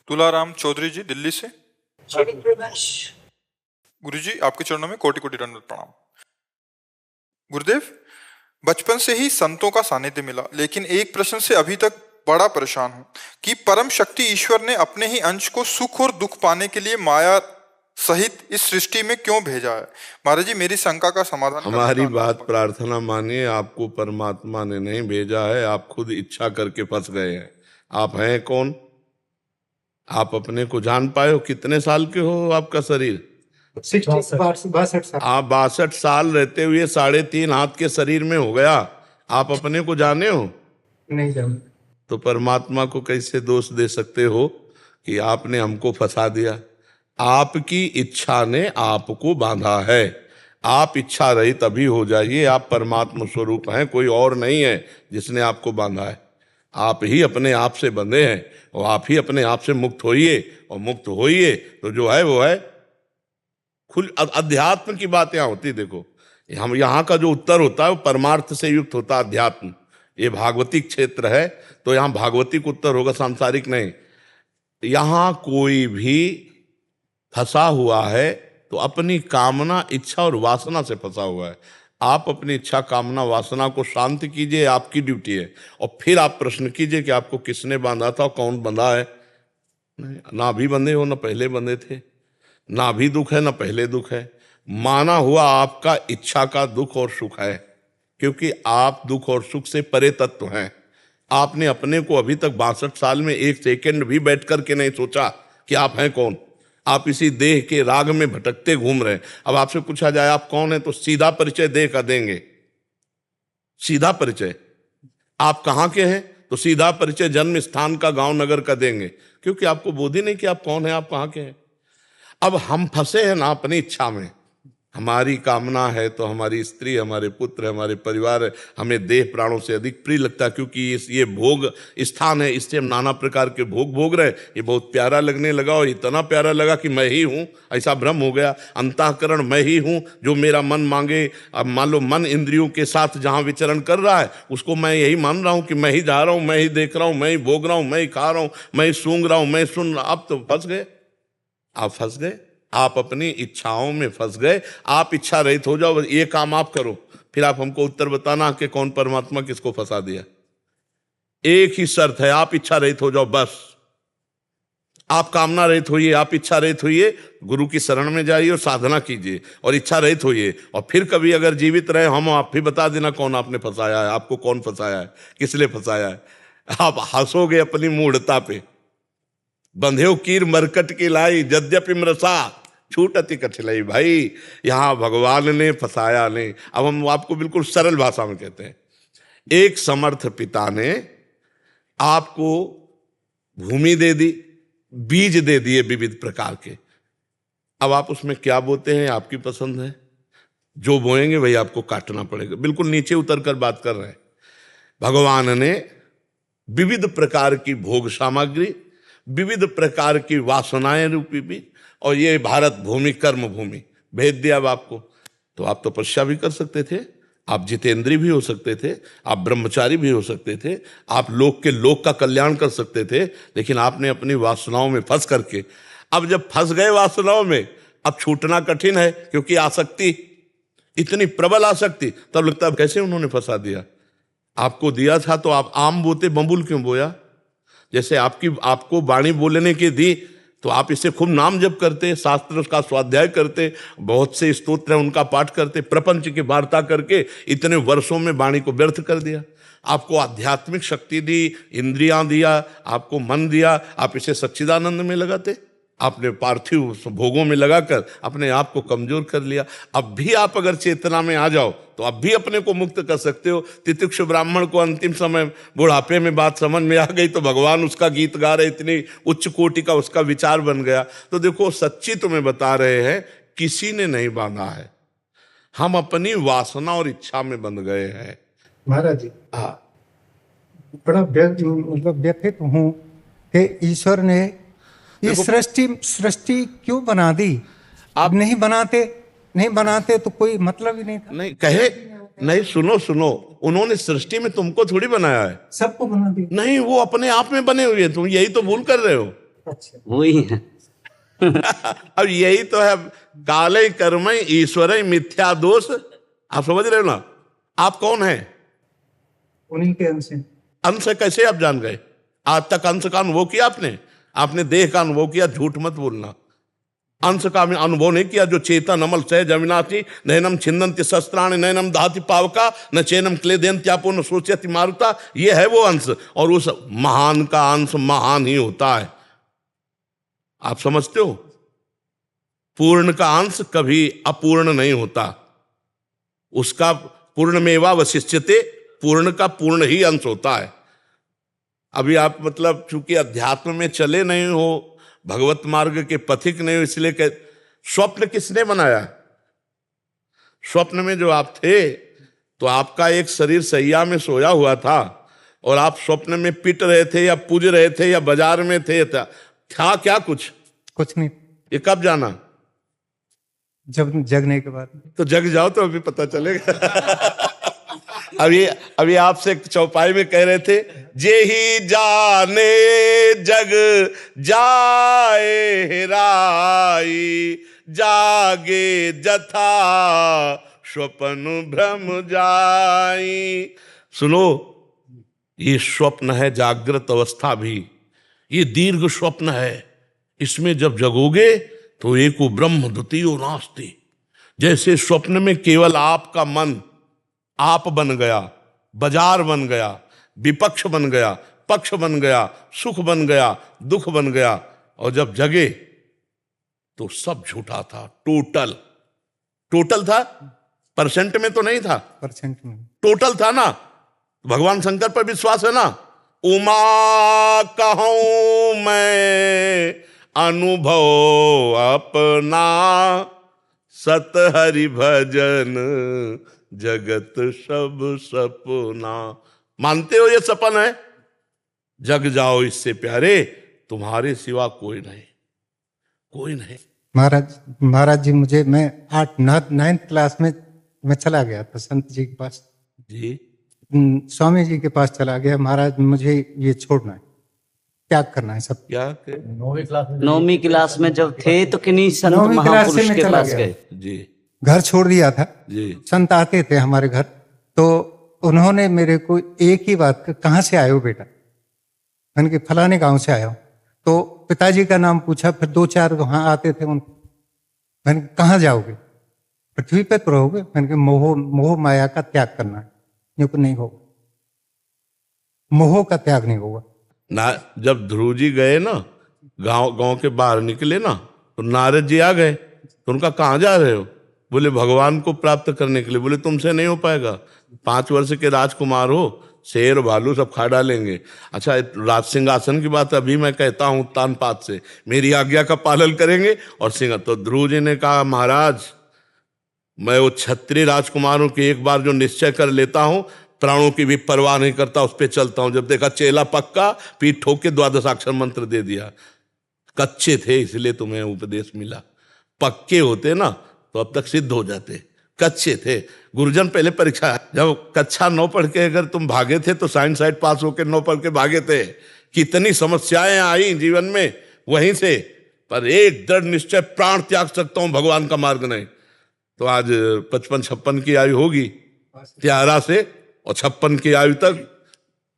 तुलाराम चौधरी जी, दिल्ली से। गुरुजी, आपके चरणों में कोटि कोटि दंडवत प्रणाम। गुरुदेव, बचपन से ही संतों का सानिध्य मिला, लेकिन एक प्रश्न से अभी तक बड़ा परेशान हूं कि परम शक्ति ईश्वर ने अपने ही अंश को सुख और दुख पाने के लिए माया सहित इस सृष्टि में क्यों भेजा है? महाराज जी, मेरी शंका का समाधान हमारी बात प्रार्थना मानिए, आपको परमात्मा ने नहीं भेजा है, आप खुद इच्छा करके फंस गए हैं। आप हैं कौन? आप अपने को जान पाए हो? कितने साल के हो? आपका शरीर 62 साल। आप 62 साल रहते हुए 3.5 हाथ के शरीर में हो गया। आप अपने को जाने हो? नहीं जान। तो परमात्मा को कैसे दोष दे सकते हो कि आपने हमको फंसा दिया? आपकी इच्छा ने आपको बांधा है। आप इच्छा रही तभी हो जाइए। आप परमात्मा स्वरूप हैं, कोई और नहीं है जिसने आपको बांधा है। आप ही अपने आप से बंधे हैं और आप ही अपने आप से मुक्त होइए, और मुक्त होइए तो जो है वो है। खुल अध्यात्म की बात यहाँ होती। देखो, हम यहाँ का जो उत्तर होता है वो परमार्थ से युक्त होता है। अध्यात्म ये भागवतिक क्षेत्र है, तो यहाँ भागवतिक उत्तर होगा, सांसारिक नहीं। यहाँ कोई भी फंसा हुआ है तो अपनी कामना, इच्छा और वासना से फंसा हुआ है। आप अपनी इच्छा, कामना, वासना को शांत कीजिए, आपकी ड्यूटी है। और फिर आप प्रश्न कीजिए कि आपको किसने बांधा था, कौन बंधा है। ना अभी बंधे हो, ना पहले बंधे थे। ना अभी दुख है, ना पहले दुख है। माना हुआ आपका इच्छा का दुख और सुख है, क्योंकि आप दुख और सुख से परे तत्व हैं। आपने अपने को अभी तक 62 साल में एक सेकंड भी बैठ करके नहीं सोचा कि आप हैं कौन। आप इसी देह के राग में भटकते घूम रहे हैं। अब आपसे पूछा जाए आप कौन है, तो सीधा परिचय देह का देंगे। सीधा परिचय आप कहाँ के हैं, तो सीधा परिचय जन्म स्थान का, गांव नगर का देंगे, क्योंकि आपको बोध ही नहीं कि आप कौन है, आप कहाँ के हैं। अब हम फंसे हैं ना अपनी इच्छा में। हमारी कामना है तो हमारी स्त्री, हमारे पुत्र, हमारे परिवार हमें देह प्राणों से अधिक प्रिय लगता है, क्योंकि ये भोग स्थान है। इससे हम नाना प्रकार के भोग भोग रहे। ये बहुत प्यारा लगने लगा, और इतना प्यारा लगा कि मैं ही हूँ, ऐसा भ्रम हो गया। अंतःकरण मैं ही हूँ, जो मेरा मन मांगे। अब मान लो मन इंद्रियों के साथ जहाँ विचरण कर रहा है, उसको मैं यही मान रहा हूँ कि मैं ही जा रहा हूँ, मैं ही देख रहा हूँ, मैं ही भोग रहा हूँ, मैं ही खा रहा हूँ, मैं ही सूंघ रहा हूँ, मैं सुन रहा। आप तो फंस गए। आप फंस गए, आप अपनी इच्छाओं में फंस गए। आप इच्छा रहित हो जाओ, ये काम आप करो, फिर आप हमको उत्तर बताना कि कौन परमात्मा किसको फंसा दिया। एक ही शर्त है, आप इच्छा रहित हो जाओ बस। आप कामना रहित होइए, आप इच्छा रहित होइए, गुरु की शरण में जाइए और साधना कीजिए, और इच्छा रहित होइए। और फिर कभी अगर जीवित रहे हम, आप भी बता देना कौन आपने फंसाया है, आपको कौन फंसाया है, किस लिए फंसाया है। आप हंसोगे अपनी मूढ़ता पे। बंधेव कीर मरकट की लाई, यद्यपि मृषा छूटति कठिलाई। भाई, यहां भगवान ने फंसाया नहीं। अब हम आपको बिल्कुल सरल भाषा में कहते हैं। एक समर्थ पिता ने आपको भूमि दे दी, बीज दे दिए विविध प्रकार के। अब आप उसमें क्या बोते हैं, आपकी पसंद है। जो बोएंगे वही आपको काटना पड़ेगा। बिल्कुल नीचे उतर कर बात कर रहे हैं। भगवान ने विविध प्रकार की भोग सामग्री, विविध प्रकार की वासनाएं रूपी भी, और ये भारत भूमि, कर्म भूमि भेज दिया अब आपको। तो आप तपस्या भी कर सकते थे, आप जितेंद्री भी हो सकते थे, आप ब्रह्मचारी भी हो सकते थे, आप लोक के लोक का कल्याण कर सकते थे। लेकिन आपने अपनी वासनाओं में फंस करके, अब जब फंस गए वासनाओं में, अब छूटना कठिन है, क्योंकि आसक्ति इतनी प्रबल आसक्ति। तब लगता है कैसे उन्होंने फंसा दिया। आपको दिया था तो आप आम बोते, बम्बुल क्यों बोया। जैसे आपको वाणी बोलने की दी तो आप इससे खूब नाम जप करते, शास्त्र का स्वाध्याय करते, बहुत से स्तोत्र हैं उनका पाठ करते, प्रपंच की वार्ता करके इतने वर्षों में वाणी को व्यर्थ कर दिया। आपको आध्यात्मिक शक्ति दी, इंद्रियां दिया, आपको मन दिया, आप इसे सच्चिदानंद में लगाते। आपने पार्थिव भोगों में लगाकर अपने आप को कमजोर कर लिया। अब भी आप अगर चेतना में आ जाओ तो अब भी अपने को मुक्त कर सकते हो। तितिक्षु ब्राह्मण को अंतिम समय बुढ़ापे में बात समझ में आ गई तो भगवान उसका गीत गा रहे, इतनी उच्च कोटि का उसका विचार बन गया। तो देखो, सच्ची तुम्हें बता रहे हैं, किसी ने नहीं बांधा है, हम अपनी वासना और इच्छा में बंध गए हैं। महाराज जी, हाँ, बड़ा व्यथित हूँ कि ईश्वर ने ये सृष्टि क्यों बना दी। आप नहीं बनाते तो कोई मतलब ही नहीं था। नहीं कहे, नहीं, सुनो, उन्होंने सृष्टि में तुमको थोड़ी बनाया है, सबको बना दिया। नहीं, वो अपने आप में बने हुए हैं। तुम यही तो भूल कर रहे हो। अच्छा, वही है। अब यही तो है, काले कर्म ईश्वर मिथ्या दोष। आप समझ रहे हो ना? आप कौन है? उन्हीं के अंश हैं। अंश कैसे आप जान गए? आज तक अंश का अनुभव किया आपने? आपने देह का अनुभव किया, झूठ मत बोलना। अंश का अनुभव नहीं किया। जो चेतन अमल सहज अविनाशी, नैनम छिन्दन्ति शस्त्राणि नैनम दहति पावका न चैनम क्लेदयन्त्यापो न शोचयति मारुता, ये है वो अंश। और उस महान का अंश महान ही होता है। आप समझते हो? पूर्ण का अंश कभी अपूर्ण नहीं होता। उसका पूर्णमेवा वशिष्यते, पूर्ण का पूर्ण ही अंश होता है। अभी आप मतलब चूंकि अध्यात्म में चले नहीं हो, भगवत मार्ग के पथिक नहीं हो, इसलिए कह, स्वप्न किसने बनाया? स्वप्न में जो आप थे तो आपका एक शरीर सैया में सोया हुआ था और आप स्वप्न में पिट रहे थे या पूज रहे थे या बाजार में थे, था क्या कुछ? कुछ नहीं। ये कब जाना? जब जगने के बाद। तो जग जाओ तो अभी पता चलेगा। अभी आपसे चौपाई में कह रहे थे, जे ही जाने जग जाए हेराई, जागे जथा स्वप्न भ्रम जाई। सुनो, ये स्वप्न है जागृत अवस्था भी, ये दीर्घ स्वप्न है। इसमें जब जगोगे तो एको ब्रह्म द्वितीयो नास्ति। जैसे स्वप्न में केवल आपका मन आप बन गया, बाजार बन गया, विपक्ष बन गया, पक्ष बन गया, सुख बन गया, दुख बन गया, और जब जगे तो सब झूठा था। टोटल था, परसेंट में तो नहीं था, परसेंट में टोटल था ना। भगवान शंकर पर विश्वास है ना? उमा कहूं मैं अनुभव अपना, सत हरि भजन जगत सब सपना। मानते हो ये सपन है? जग जाओ इससे प्यारे, तुम्हारे सिवा कोई नहीं, कोई नहीं। महाराज जी, मैं 9th क्लास में मैं चला गया था संत जी के पास जी। स्वामी जी के पास चला गया। महाराज मुझे ये छोड़ना है, त्याग करना है सब। क्या? 9वीं क्लास में जब थे तो किन्हीं संत 9वीं क्लास से महापुरुष मैं के चला पास गया। गए। जी घर छोड़ दिया था जी। संत आते थे हमारे घर, तो उन्होंने मेरे को एक ही बात, कहाँ से आए हो बेटा? मैंने कहा फलाने गांव से आया हूं। तो पिताजी का नाम पूछा, फिर 2-4 वहां आते थे उनको। मैंने कहा कहाँ जाओगे? पृथ्वी पे तो रहोगे। मैंने कहा मोह माया का त्याग करना है। नहीं होगा, मोह का त्याग नहीं होगा ना। जब ध्रुव जी गए ना, गांव के बाहर निकले ना, तो नारद जी आ गए। तो उनका कहाँ जा रहे हो? बोले भगवान को प्राप्त करने के लिए। बोले तुमसे नहीं हो पाएगा, 5 वर्ष के राजकुमार हो, शेर भालू सब खा डालेंगे। अच्छा, राज सिंहासन की बात अभी मैं कहता हूं तानपात से, मेरी आज्ञा का पालन करेंगे और सिंह। तो ध्रुव जी ने कहा, महाराज मैं वो क्षत्रिय राजकुमारों की एक बार जो निश्चय कर लेता हूं, प्राणों की भी परवाह नहीं करता, उस पर चलता हूं। जब देखा चेला पक्का, पीठ ठोक के 12 अक्षर मंत्र दे दिया। कच्चे थे इसलिए तुम्हें उपदेश मिला, पक्के होते ना तो अब तक सिद्ध हो जाते। कच्चे थे। गुरुजन पहले परीक्षा, जब कक्षा 9 पढ़ के अगर तुम भागे थे तो साइंस साइड पास होकर 9 पढ़ के भागे थे। कितनी समस्याएं आई जीवन में वहीं से, पर एक दृढ़ निश्चय, प्राण त्याग सकता हूं, भगवान का मार्ग नहीं। तो आज 55-56 की आयु होगी 13 से, और 56 की आयु तक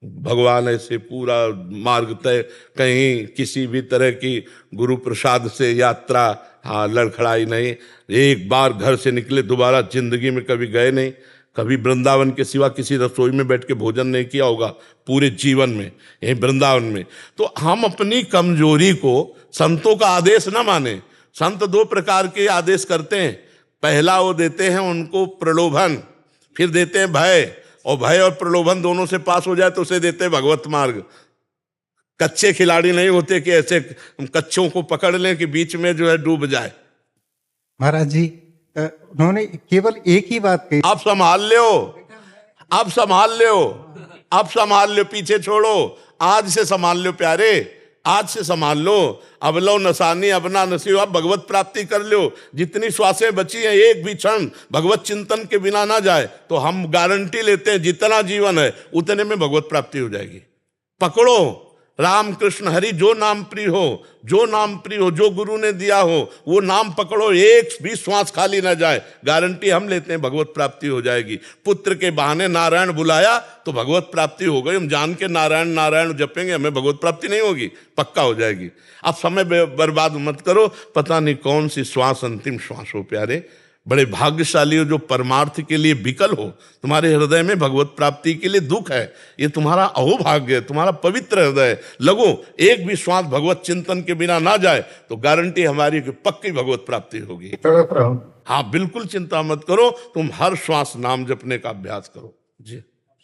भगवान ऐसे पूरा मार्ग तय, कहीं किसी भी तरह की गुरु प्रसाद से यात्रा लड़खड़ाई नहीं। एक बार घर से निकले, दोबारा जिंदगी में कभी गए नहीं, कभी वृंदावन के सिवा किसी रसोई में बैठ के भोजन नहीं किया होगा पूरे जीवन में, यही वृंदावन में। तो हम अपनी कमजोरी को संतों का आदेश ना माने। संत 2 प्रकार के आदेश करते हैं। पहला वो देते हैं उनको प्रलोभन, फिर देते हैं भय, और भय और प्रलोभन दोनों से पास हो जाए तो उसे देते हैं भगवत मार्ग। कच्चे खिलाड़ी नहीं होते कि ऐसे कच्चों को पकड़ लें कि बीच में जो है डूब जाए। महाराज जी, उन्होंने केवल एक ही बात कही, आप संभाल लो, आप संभाल लो, आप संभाल लो, पीछे छोड़ो, आज से संभाल लो प्यारे, आज से संभाल लो। अब लो नसानी अपना नसीब, आप भगवत प्राप्ति कर लो। जितनी श्वासें बची हैं, एक भी क्षण भगवत चिंतन के बिना ना जाए तो हम गारंटी लेते हैं जितना जीवन है उतने में भगवत प्राप्ति हो जाएगी। पकड़ो, राम कृष्ण हरि जो नाम प्रिय हो, जो नाम प्रिय हो, जो गुरु ने दिया हो वो नाम पकड़ो, एक भी श्वास खाली ना जाए, गारंटी हम लेते हैं भगवत प्राप्ति हो जाएगी। पुत्र के बहाने नारायण बुलाया तो भगवत प्राप्ति हो गई। हम जान के नारायण नारायण जपेंगे, हमें भगवत प्राप्ति नहीं होगी, पक्का हो जाएगी। आप समय बर्बाद मत करो, पता नहीं कौन सी श्वास अंतिम श्वास हो प्यारे। बड़े भाग्यशाली हो जो परमार्थ के लिए विकल हो, तुम्हारे हृदय में भगवत प्राप्ति के लिए दुख है, ये तुम्हारा अहोभाग्य है, तुम्हारा पवित्र हृदय है। लगो एक भी श्वास भगवत चिंतन के बिना ना जाए तो गारंटी हमारी कि पक्की भगवत प्राप्ति होगी। तड़प रहा हूँ। हाँ बिल्कुल चिंता मत करो, तुम हर श्वास नाम जपने का अभ्यास करो जी।